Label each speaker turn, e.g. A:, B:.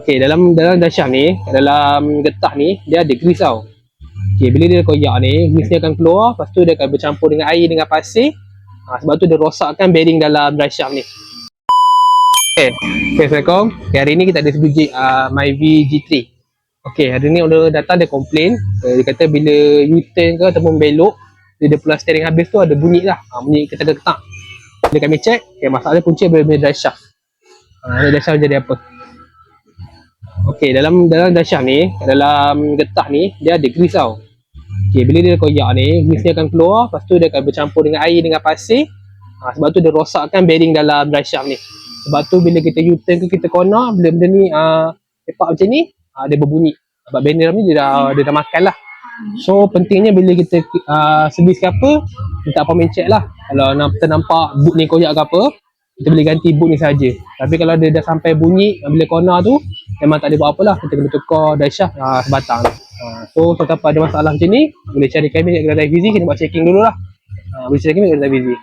A: Okey, dalam dasham ni, dalam getah ni dia ada grease tau. Okey, bila dia koyak ni, grease ni akan keluar, lepas tu dia akan bercampur dengan air dengan pasir. Sebab tu dia rosakkan bearing dalam dasham ni. Okay, Assalamualaikum. Okay, hari ni kita ada sebiji Myvi G3. Okay, hari ni owner datang dia komplain. Dia kata bila U-turn ke ataupun belok, dia pulang steering habis tu ada bunyi lah. Bunyi ketak-ketak. Bila kami check, okay, masalah punca bila drive shaft. Drive shaft jadi apa? Okay, dalam dasham ni, dalam getah ni dia ada grease tau. Okay, bila dia koyak ni, grease ni akan keluar, lepas tu dia akan bercampur dengan air dengan pasir. Sebab tu dia rosakkan bearing dalam drive shaft ni. Sebab tu bila kita U-turn ke kita corner, bila benda ni lepak macam ni, dia berbunyi. Sebab bearing dalam ni dia dah makan lah. So pentingnya bila kita servis ke apa, minta appointment check lah. Kalau kita nampak boot ni koyak ke apa, kita boleh ganti boot ni saja. Tapi kalau dia dah sampai bunyi bila corner tu, memang tak boleh buat apa lah. Kita kena tukar drive shaft sebatang. So siapa ada masalah macam ni, boleh cari kami kat Kedai Vizi, kita buat checking dulu lah. Boleh cari kami kat Kedai Vizi.